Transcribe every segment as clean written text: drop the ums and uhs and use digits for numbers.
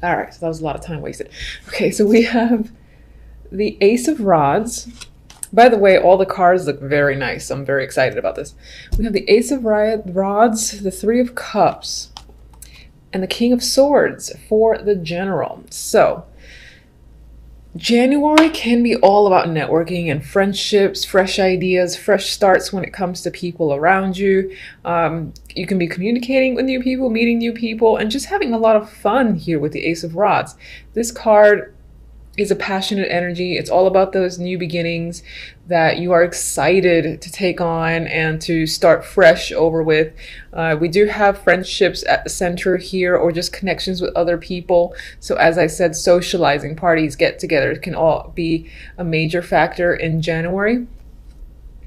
All right, so that was a lot of time wasted. Okay, so we have the Ace of Rods. By the way, all the cards look very nice. I'm very excited about this. We have the Ace of Rods, the Three of Cups, and the King of Swords for the General. So January can be all about networking and friendships, fresh ideas, fresh starts when it comes to people around you. You can be communicating with new people, meeting new people, and just having a lot of fun here with the Ace of Rods. This card is a passionate energy. It's all about those new beginnings that you are excited to take on and to start fresh over with. We do have friendships at the center here, or just connections with other people. So as I said, socializing, parties, get-togethers can all be a major factor in January.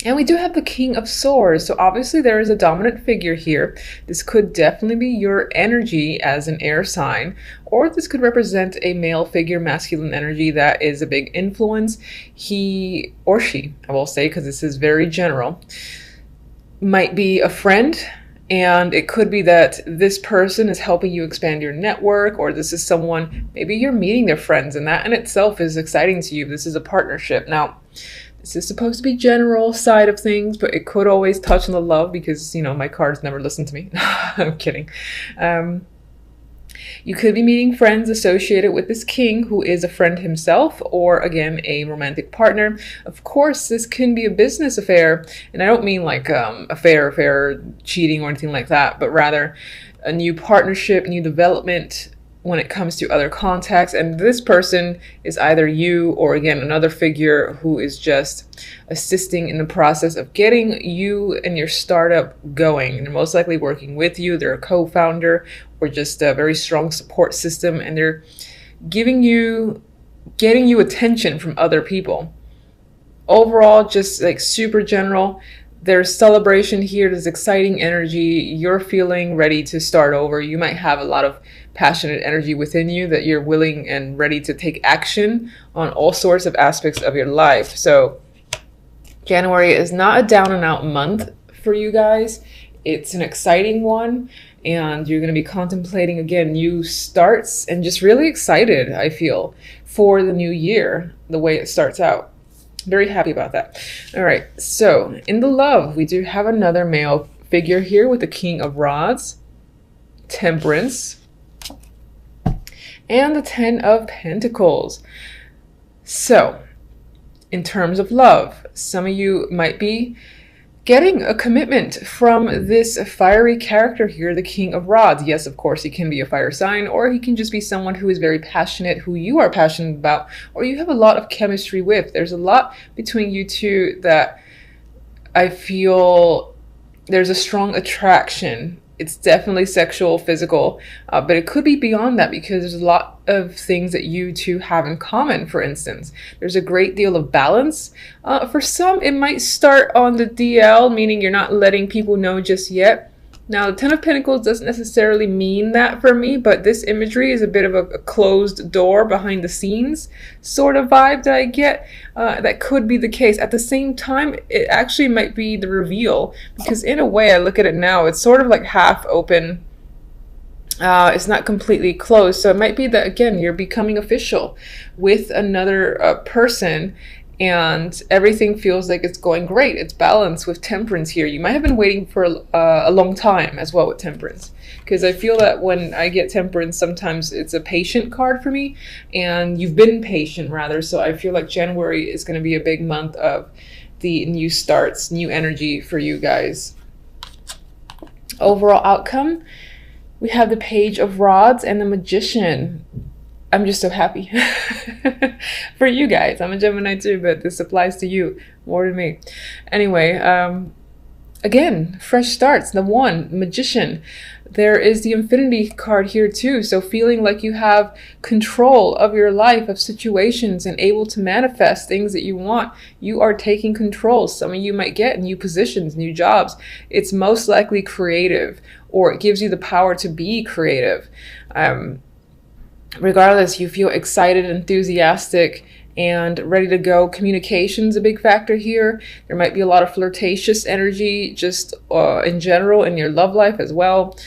And we do have the King of Swords. So obviously there is a dominant figure here. This could definitely be your energy as an air sign, or this could represent a male figure, masculine energy that is a big influence. He or she, I will say, because this is very general, might be a friend. And it could be that this person is helping you expand your network, or this is someone, maybe you're meeting their friends, and that in itself is exciting to you. This is a partnership. Now, this is supposed to be general side of things, but it could always touch on the love because, you know, my cards never listen to me. I'm kidding. You could be meeting friends associated with this king who is a friend himself, or again, a romantic partner. Of course, this can be a business affair, and I don't mean like affair, cheating or anything like that, but rather a new partnership, new development when it comes to other contacts. And this person is either you or, again, another figure who is just assisting in the process of getting you and your startup going. And they're most likely working with you. They're a co-founder or just a very strong support system, and they're getting you attention from other people. Overall, just like super general. There's celebration here. There's exciting energy. You're feeling ready to start over. You might have a lot of passionate energy within you that you're willing and ready to take action on all sorts of aspects of your life. So January is not a down and out month for you guys. It's an exciting one, and you're going to be contemplating, again, new starts, and just really excited, I feel, for the new year, the way it starts out. Very happy about that. All right, so in the love, we do have another male figure here with the King of Rods, Temperance, and the Ten of Pentacles. So in terms of love, some of you might be getting a commitment from this fiery character here, the King of Rods. Yes, of course, he can be a fire sign, or he can just be someone who is very passionate, who you are passionate about, or you have a lot of chemistry with. There's a lot between you two that I feel there's a strong attraction. It's definitely sexual, physical, but it could be beyond that, because there's a lot of things that you two have in common. For instance, there's a great deal of balance. For some, it might start on the DL, meaning you're not letting people know just yet. Now, the Ten of Pentacles doesn't necessarily mean that for me, but this imagery is a bit of a closed door behind the scenes sort of vibe that I get. That could be the case. At the same time, it actually might be the reveal, because in a way, I look at it now, it's sort of like half open. It's not completely closed. So it might be that, again, you're becoming official with another person, and everything feels like it's going great. It's balanced with Temperance here. You might have been waiting for a long time as well with Temperance, because I feel that when I get Temperance, sometimes it's a patient card for me, and you've been patient rather. So I feel like January is going to be a big month of the new starts, new energy for you guys. Overall outcome, we have the Page of Rods and the Magician. I'm just so happy for you guys. I'm a Gemini too, but this applies to you more than me. Anyway, again, fresh starts. The one, Magician. There is the Infinity card here too. So feeling like you have control of your life, of situations, and able to manifest things that you want. You are taking control. Some of you might get new positions, new jobs. It's most likely creative, or it gives you the power to be creative. Regardless, you feel excited, enthusiastic, and ready to go. Communication's a big factor here. There might be a lot of flirtatious energy just in general in your love life as well.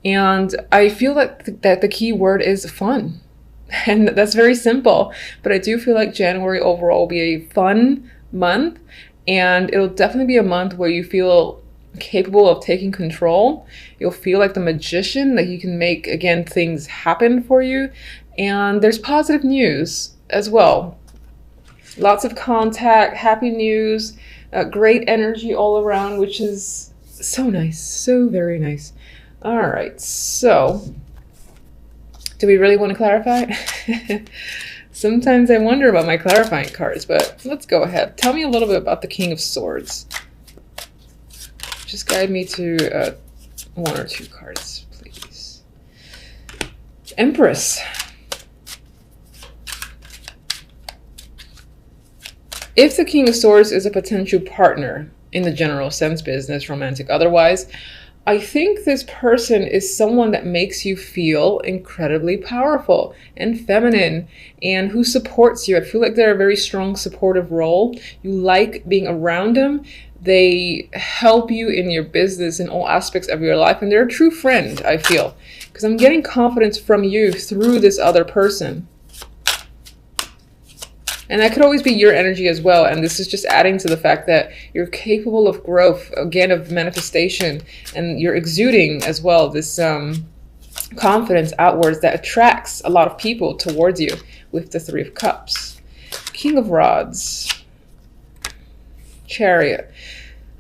And I feel that the key word is fun. And that's very simple. But I do feel like January overall will be a fun month, and it'll definitely be a month where you feel capable of taking control. You'll feel like the magician, that you can make, again, things happen for you. And there's positive news as well. Lots of contact, happy news, great energy all around, which is so nice, so very nice. All right, so do we really want to clarify? Sometimes I wonder about my clarifying cards, but let's go ahead. Tell me a little bit about the King of Swords. Just guide me to 1 or 2 cards, please. Empress. If the King of Swords is a potential partner in the general sense, business, romantic, otherwise, I think this person is someone that makes you feel incredibly powerful and feminine and who supports you. I feel like they're a very strong supportive role. You like being around them. They help you in your business in all aspects of your life. And they're a true friend, I feel, because I'm getting confidence from you through this other person. And that could always be your energy as well. And this is just adding to the fact that you're capable of growth, again, of manifestation. And you're exuding as well this confidence outwards that attracts a lot of people towards you with the 3 of Cups. King of Rods. Chariot.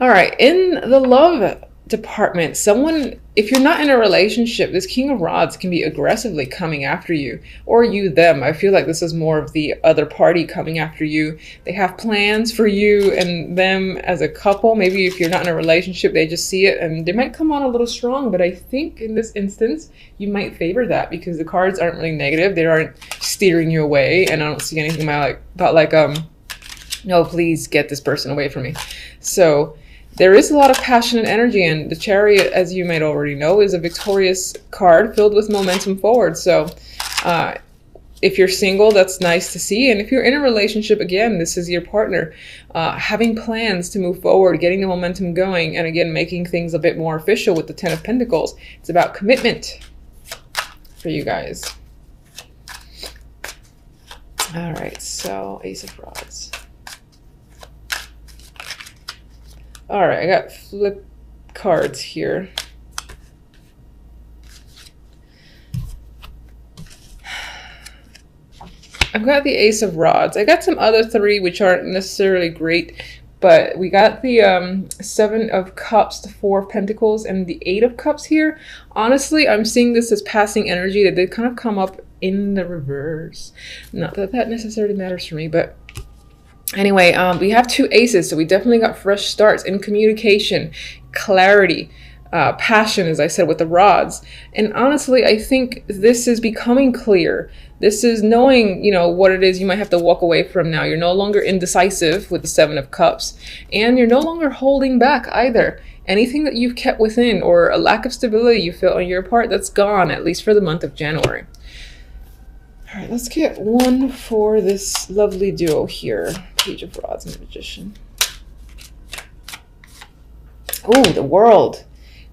All right, in the love department, someone, if you're not in a relationship, this King of Rods can be aggressively coming after you, or you them. I feel like this is more of the other party coming after you. They have plans for you and them as a couple. Maybe if you're not in a relationship, they just see it and they might come on a little strong, but I think in this instance, you might favor that because the cards aren't really negative. They aren't steering you away, and I don't see anything about no, please get this person away from me. So there is a lot of passion and energy, and the Chariot, as you might already know, is a victorious card filled with momentum forward. So if you're single, that's nice to see. And if you're in a relationship, again, this is your partner having plans to move forward, getting the momentum going, and again, making things a bit more official with the 10 of Pentacles. It's about commitment for you guys. All right, so Ace of Rods. All right, I got flip cards here. I've got the Ace of Rods. I got some other 3 which aren't necessarily great, but we got the 7 of Cups, the 4 of Pentacles, and the 8 of Cups here. Honestly, I'm seeing this as passing energy that did kind of come up in the reverse. Not that that necessarily matters for me, but anyway, we have 2 aces, so we definitely got fresh starts in communication, clarity, passion, as I said, with the rods. And honestly, I think this is becoming clear. This is knowing, you know, what it is you might have to walk away from now. You're no longer indecisive with the 7 of Cups, and you're no longer holding back either. Anything that you've kept within or a lack of stability you feel on your part, that's gone, at least for the month of January. All right, let's get one for this lovely duo here. Page of Rods and Magician. Oh, the World.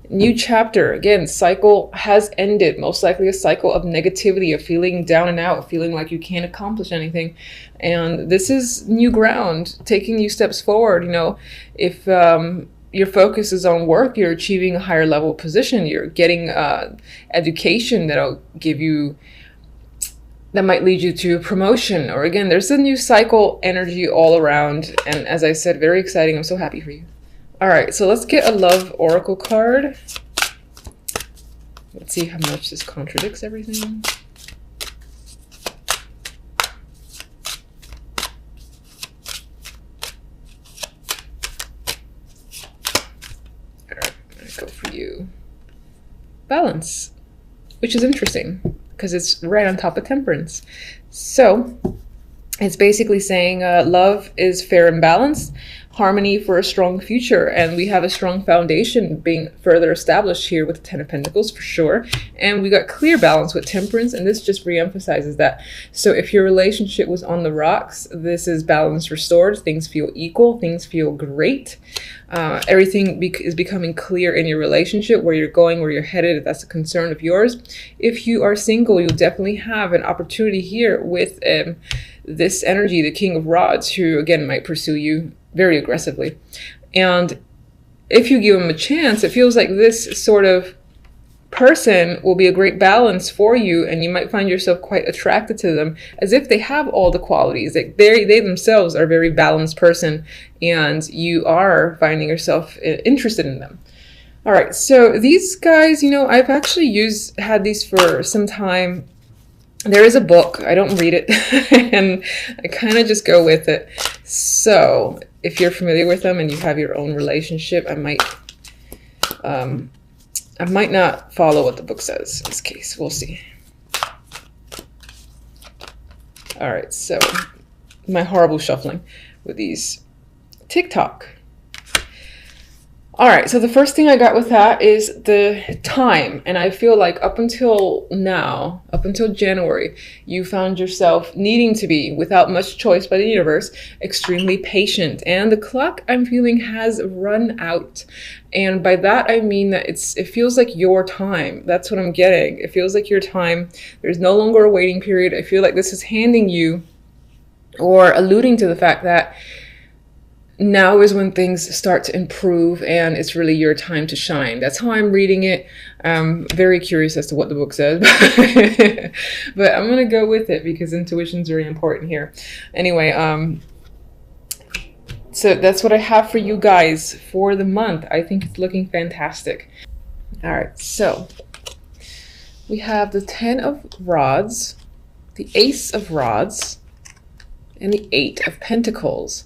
New chapter. Again, cycle has ended. Most likely a cycle of negativity, of feeling down and out, feeling like you can't accomplish anything. And this is new ground, taking new steps forward. You know, if your focus is on work, you're achieving a higher level position. You're getting education that'll give you, that might lead you to promotion. Or again, there's a new cycle energy all around. And as I said, very exciting. I'm so happy for you. All right, so let's get a love oracle card. Let's see how much this contradicts everything. All right, I'm gonna go for you. Balance, which is interesting because it's right on top of Temperance. So it's basically saying love is fair and balanced. harmony for a strong future. And we have a strong foundation being further established here with the Ten of Pentacles for sure. And we got clear balance with Temperance, and this just reemphasizes that. So if your relationship was on the rocks, this is balance restored. Things feel equal. Things feel great. Everything is becoming clear in your relationship, where you're going, where you're headed, if that's a concern of yours. If you are single, you'll definitely have an opportunity here with this energy, the King of Rods, who again might pursue you very aggressively. And if you give him a chance, it feels like this sort of person will be a great balance for you, and you might find yourself quite attracted to them, as if they have all the qualities. Like they themselves are a very balanced person, and you are finding yourself interested in them. All right, so these guys, you know, I've actually had these for some time. There is a book. I don't read it, and I kind of just go with it. So if you're familiar with them and you have your own relationship, I might not follow what the book says in this case. We'll see. All right, so my horrible shuffling with these TikTok. All right, so the first thing I got with that is the time. And I feel like up until now, up until January, you found yourself needing to be, without much choice by the universe, extremely patient. And the clock, I'm feeling, has run out. And by that, I mean that it feels like your time. That's what I'm getting. It feels like your time. There's no longer a waiting period. I feel like this is handing you, or alluding to the fact that now is when things start to improve, and it's really your time to shine. That's how I'm reading it. I'm very curious as to what the book says, but I'm gonna go with it because intuition is very important here. Anyway, so that's what I have for you guys for the month. I think it's looking fantastic. All right, so we have the Ten of Rods, the Ace of Rods, and the Eight of Pentacles.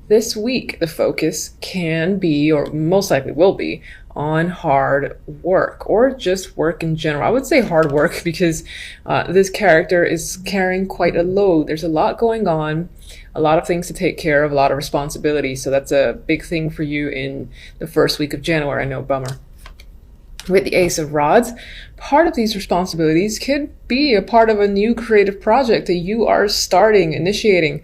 This week, the focus can be, or most likely will be, on hard work, or just work in general. I would say hard work because this character is carrying quite a load. There's a lot going on, a lot of things to take care of, a lot of responsibilities. So that's a big thing for you in the first week of January. I know, bummer. With the Ace of Rods, part of these responsibilities could be a part of a new creative project that you are starting, initiating,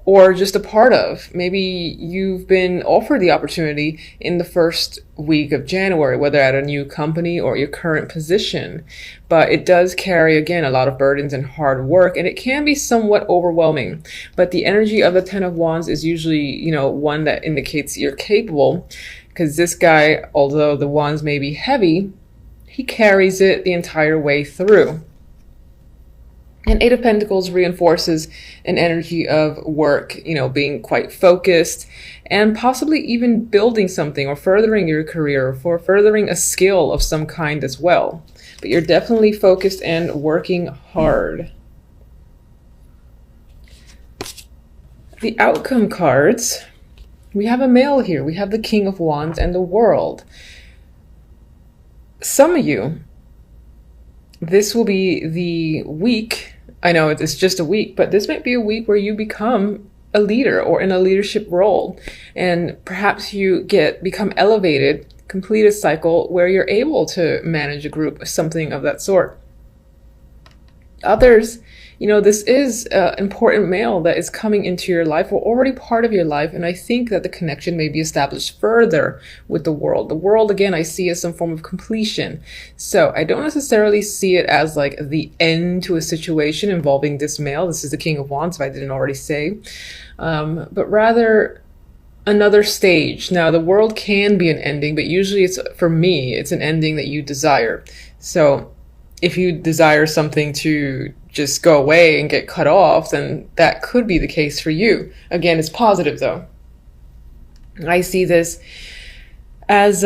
or just a part of. Maybe you've been offered the opportunity in the first week of January, whether at a new company or your current position. But it does carry, again, a lot of burdens and hard work, and it can be somewhat overwhelming. But the energy of the Ten of Wands is usually, you know, one that indicates you're capable, because this guy, although the wands may be heavy, he carries it the entire way through. And Eight of Pentacles reinforces an energy of work, you know, being quite focused and possibly even building something or furthering your career, for furthering a skill of some kind as well. But you're definitely focused and working hard. The outcome cards, we have a male here. We have the King of Wands and the World. Some of you, this will be the week. I know it's just a week, but this might be a week where you become a leader or in a leadership role, and perhaps you become elevated, complete a cycle where you're able to manage a group, something of that sort. Others, you know, this is an important male that is coming into your life or already part of your life, and I think that the connection may be established further with the World. The World, again, I see as some form of completion. So I don't necessarily see it as like the end to a situation involving this male. This is the King of Wands, if I didn't already say. But rather another stage. Now, the World can be an ending, but usually for me, it's an ending that you desire. So if you desire something to just go away and get cut off, then that could be the case for you. Again, it's positive though. I see this as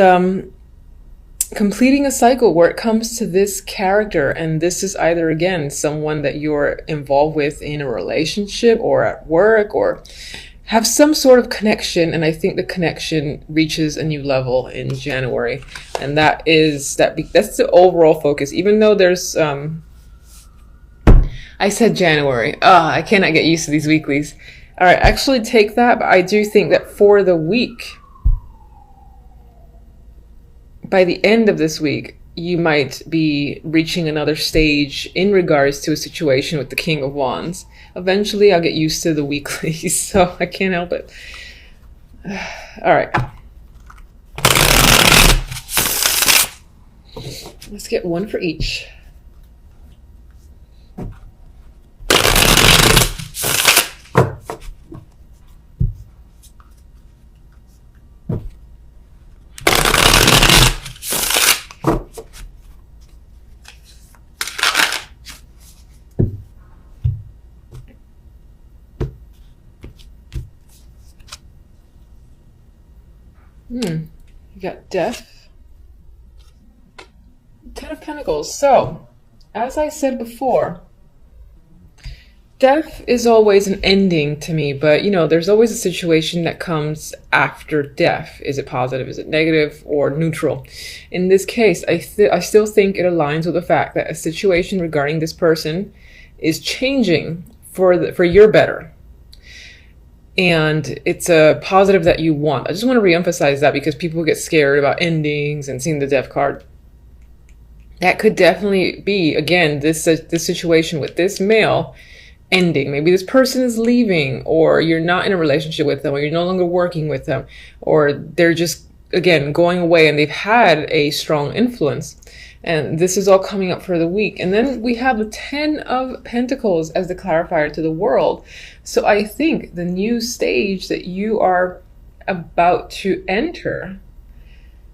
completing a cycle where it comes to this character, and this is either, again, someone that you're involved with in a relationship or at work or have some sort of connection, and I think the connection reaches a new level in January, and that's the overall focus. Even though there's I said January. I cannot get used to these weeklies. All right, actually take that, but I do think that for the week, by the end of this week, you might be reaching another stage in regards to a situation with the King of Wands. Eventually, I'll get used to the weeklies, so I can't help it. All right. Let's get one for each. You got Death, Ten of Pentacles. So, as I said before, death is always an ending to me, but you know, there's always a situation that comes after death. Is it positive? Is it negative or neutral? In this case, I still think it aligns with the fact that a situation regarding this person is changing for your better. And it's a positive that you want. I just want to reemphasize that because people get scared about endings and seeing the death card. That could definitely be, again, this situation with this male ending. Maybe this person is leaving, or you're not in a relationship with them, or you're no longer working with them, or they're just, again, going away and they've had a strong influence. And this is all coming up for the week. And then we have the 10 of Pentacles as the clarifier to the world. So I think the new stage that you are about to enter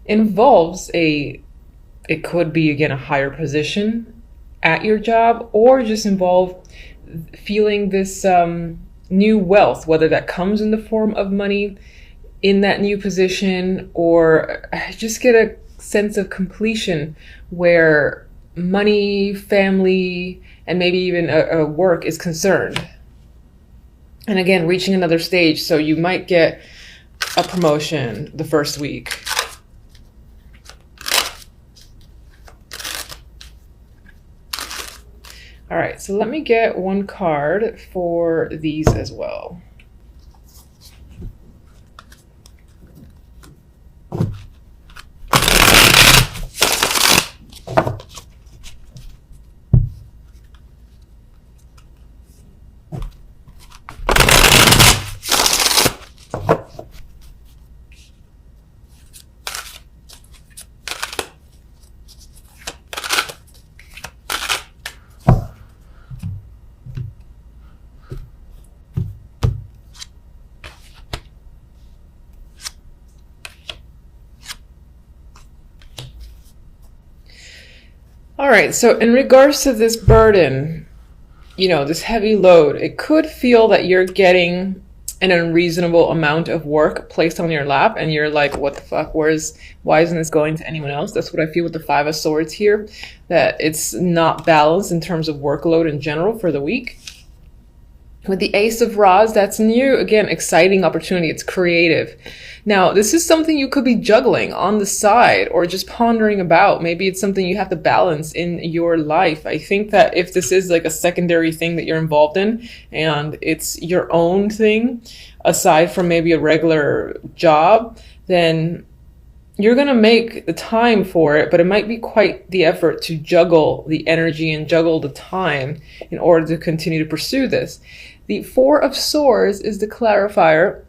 involves it could be, again, a higher position at your job, or just involve feeling this new wealth, whether that comes in the form of money in that new position, or just get a sense of completion where money, family, and maybe even a work is concerned. And again, reaching another stage. So you might get a promotion the first week. All right, so let me get one card for these as well. All right, so in regards to this burden, you know, this heavy load, it could feel that you're getting an unreasonable amount of work placed on your lap, and you're like, what the fuck, why isn't this going to anyone else? That's what I feel with the Five of Swords here, that it's not balanced in terms of workload in general for the week. With the Ace of Rods, that's new, again, exciting opportunity. It's creative. Now, this is something you could be juggling on the side or just pondering about. Maybe it's something you have to balance in your life. I think that if this is like a secondary thing that you're involved in and it's your own thing, aside from maybe a regular job, then you're going to make the time for it, but it might be quite the effort to juggle the energy and juggle the time in order to continue to pursue this. The Four of Swords is the clarifier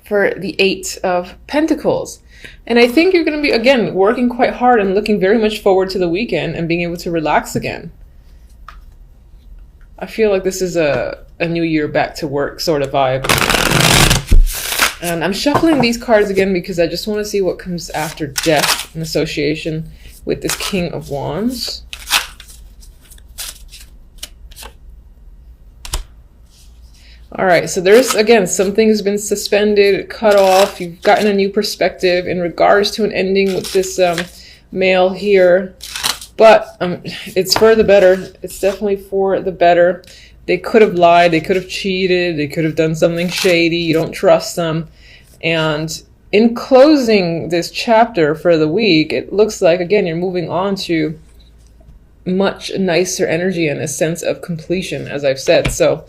for the Eight of Pentacles. And I think you're going to be, again, working quite hard and looking very much forward to the weekend and being able to relax again. I feel like this is a new year back to work sort of vibe. And I'm shuffling these cards again because I just want to see what comes after death in association with this King of Wands. All right, so there's, again, something has been suspended, cut off. You've gotten a new perspective in regards to an ending with this male here. But it's for the better. It's definitely for the better. They could have lied. They could have cheated. They could have done something shady. You don't trust them. And in closing this chapter for the week, it looks like, again, you're moving on to much nicer energy and a sense of completion, as I've said. So